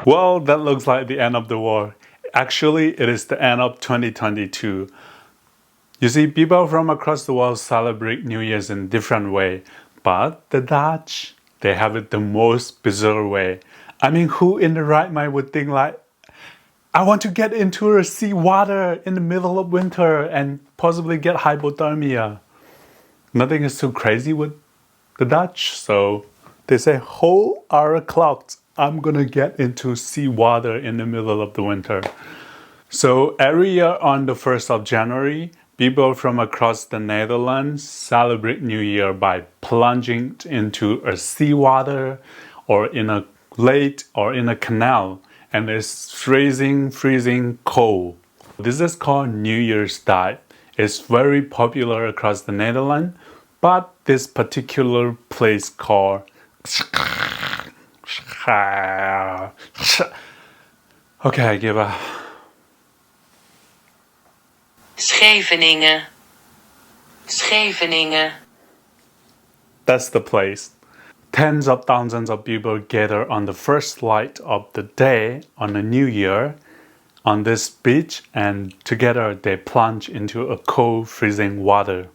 Well, that looks like the end of the war. Actually, it is the end of 2022. You see, people from across the world celebrate New Year's in different way, but the Dutch, they have it the most bizarre way. I mean, who in the right mind would think like, I want to get into the sea water in the middle of winter and possibly get hypothermia. Nothing is too crazy with the Dutch, so they say, hold our clocks. I'm gonna get into sea water in the middle of the winter. So every year on the 1st of January, people from across the Netherlands celebrate New Year by plunging into a seawater or in a lake or in a canal, and it's freezing cold. This is called New Year's dive. It's very popular across the Netherlands, but this particular place called okay, I give up. Scheveningen. Scheveningen. That's the place. Tens of thousands of people gather on the first light of the day on the New Year on this beach, and together they plunge into a cold, freezing water.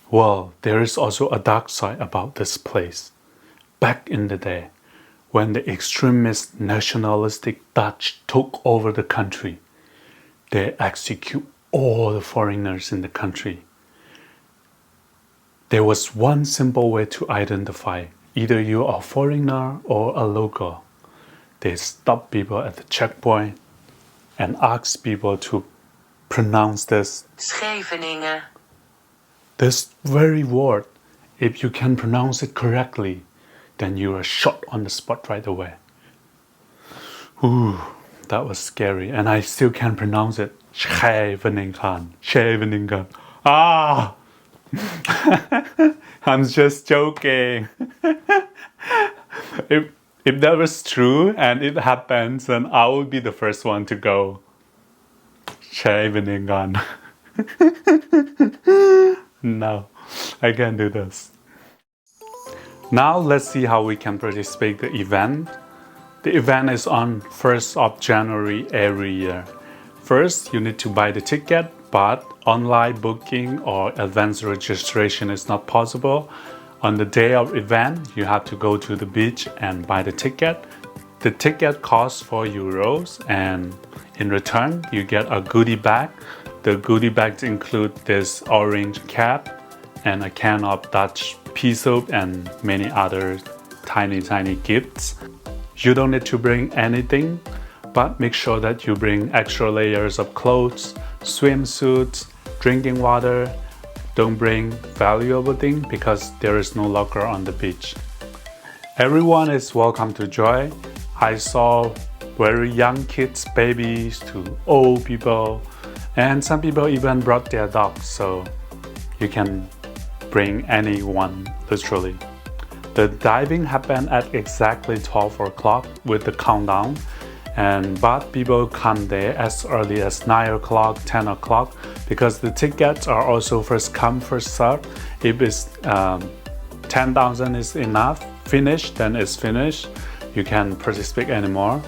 Well, there is also a dark side about this place. Back in the day, when the extremist nationalistic Dutch took over the country, they execute all the foreigners in the country. There was one simple way to identify either you are a foreigner or a local. They stop people at the checkpoint and ask people to pronounce this Scheveningen. this very word. If you can pronounce it correctly, then you are shot on the spot right away. Ooh, that was scary, and I still can't pronounce it. Scheveningen. Scheveningen. Ah! I'm just joking. if that was true and it happens, then I will be the first one to go. Scheveningen. No, I can't do this. Now let's see how we can participate in the event. The event is on 1st of January every year. First, you need to buy the ticket, but online booking or advance registration is not possible. On the day of event, you have to go to the beach and buy the ticket. The ticket costs €4, and in return, you get a goodie bag. The goodie bags include this orange cap and a can of Dutch pea soup and many other tiny gifts. You don't need to bring anything, but make sure that you bring extra layers of clothes, swimsuits, drinking water. Don't bring valuable things because there is no locker on the beach. Everyone is welcome to join. I saw very young kids, babies to old people, and some people even brought their dogs, so you can bring anyone, literally. The diving happened at exactly 12 o'clock with the countdown, but people come there as early as 9 o'clock, 10 o'clock, because the tickets are also first come, first serve. If it's 10,000 is enough, finished, then it's finished. You can participate anymore.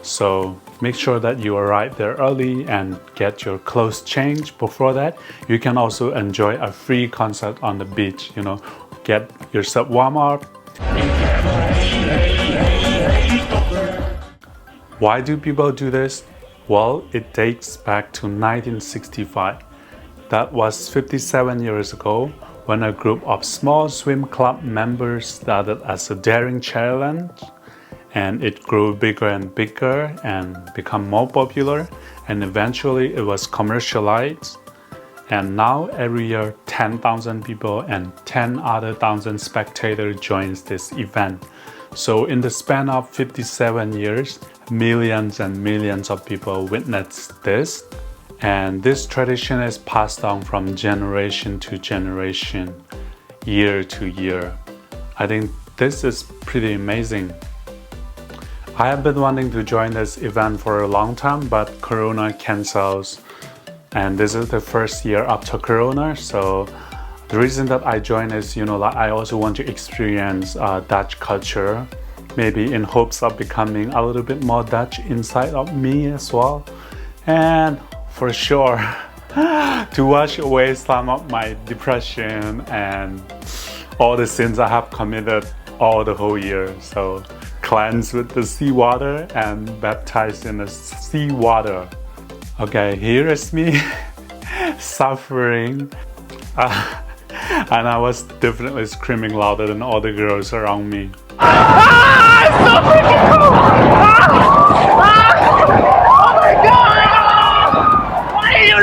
So make sure that you arrive there early and get your clothes changed before that. You can also enjoy a free concert on the beach, get yourself warm up. Why do people do this? Well, it dates back to 1965. That was 57 years ago when a group of small swim club members started as a daring challenge, and it grew bigger and bigger and become more popular, and eventually it was commercialized. And now every year 10,000 people and 10 other thousand spectators joins this event. So in the span of 57 years, millions and millions of people witnessed this. And this tradition is passed on from generation to generation, year to year. I think this is pretty amazing. I have been wanting to join this event for a long time, but Corona cancels. And this is the first year after Corona, so the reason that I joined is, I also want to experience Dutch culture maybe in hopes of becoming a little bit more Dutch inside of me as well. And for sure, to wash away some of my depression and all the sins I have committed all the whole year. So cleanse with the seawater and baptize in the seawater. Okay, here is me suffering. And I was definitely screaming louder than all the girls around me. It's so freaking cool! Oh my god! Why are you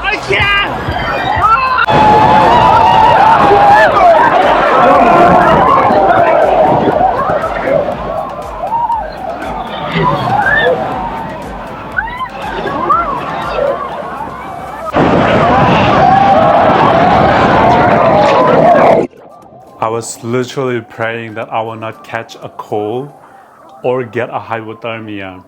I can't! I was literally praying that I will not catch a cold or get a hypothermia.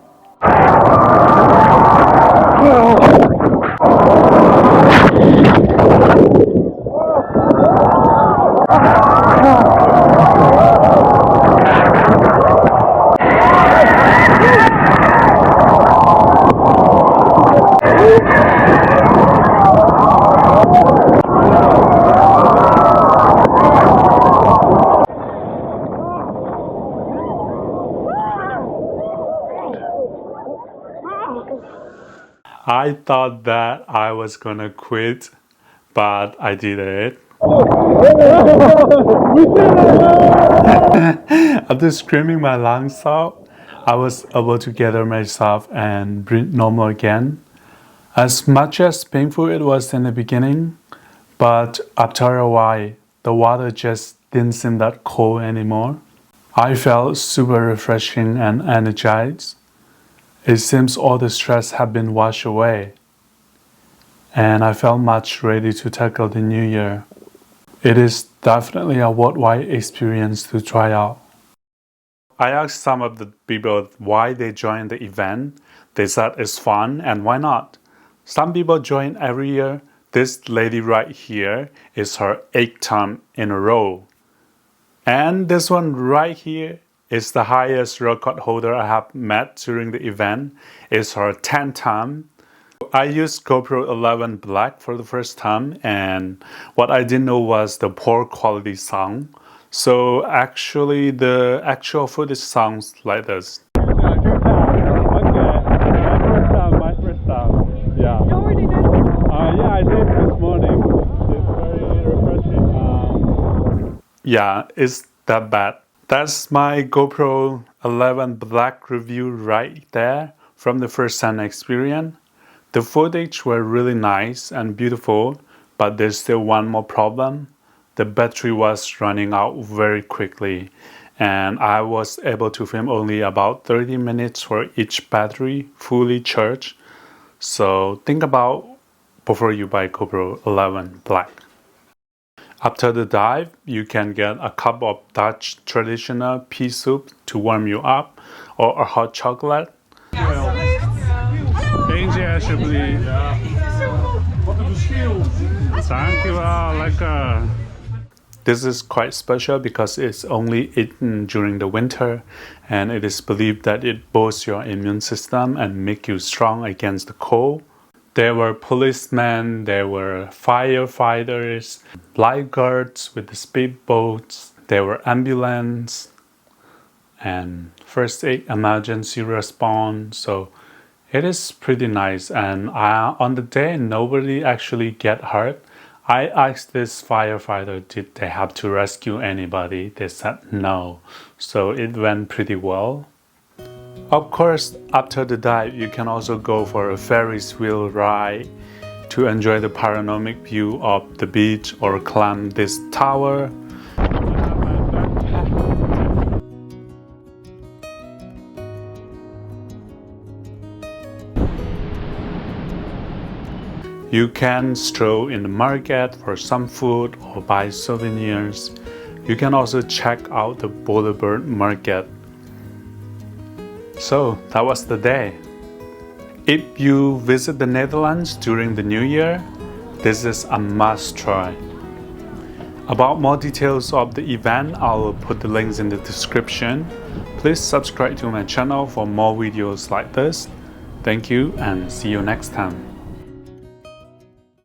I thought that I was gonna quit, but I did it. After screaming my lungs out, I was able to gather myself and breathe normal again. As much as painful it was in the beginning, but after a while, the water just didn't seem that cold anymore. I felt super refreshing and energized. It seems all the stress had been washed away, and I felt much ready to tackle the new year. It is definitely a worthwhile experience to try out. I asked some of the people why they joined the event. They said it's fun and why not? Some people join every year. This lady right here is her 8th time in a row. And this one right here is the highest record holder I have met during the event. It's her 10th time. I used GoPro 11 Black for the first time, and what I didn't know was the poor quality sound. So actually the actual footage sounds like this. Okay, my first time. Yeah. You already did it? Yeah, I did this morning. It's very refreshing. Yeah, it's that bad. That's my GoPro 11 Black review right there from the first time experience. The footage were really nice and beautiful, but there's still one more problem. The battery was running out very quickly, and I was able to film only about 30 minutes for each battery fully charged. So think about before you buy GoPro 11 Black. After the dive, you can get a cup of Dutch traditional pea soup to warm you up, or a hot chocolate. Eentje alsjeblieft. Wat een verschil. Dankjewel, lekker. This is quite special because it's only eaten during the winter, and it is believed that it boosts your immune system and make you strong against the cold. There were policemen, there were firefighters, lifeguards with the speedboats, there were ambulance and first aid emergency response. So it is pretty nice, and on the day nobody actually get hurt. I asked this firefighter, did they have to rescue anybody? They said no, so it went pretty well. Of course, after the dive, you can also go for a Ferris wheel ride to enjoy the panoramic view of the beach or climb this tower. You can stroll in the market for some food or buy souvenirs. You can also check out the Boulevard Market. So that was the day. If you visit the Netherlands during the New Year, this is a must try. About more details of the event, I'll put the links in the description. Please subscribe to my channel for more videos like this. Thank you and see you next time.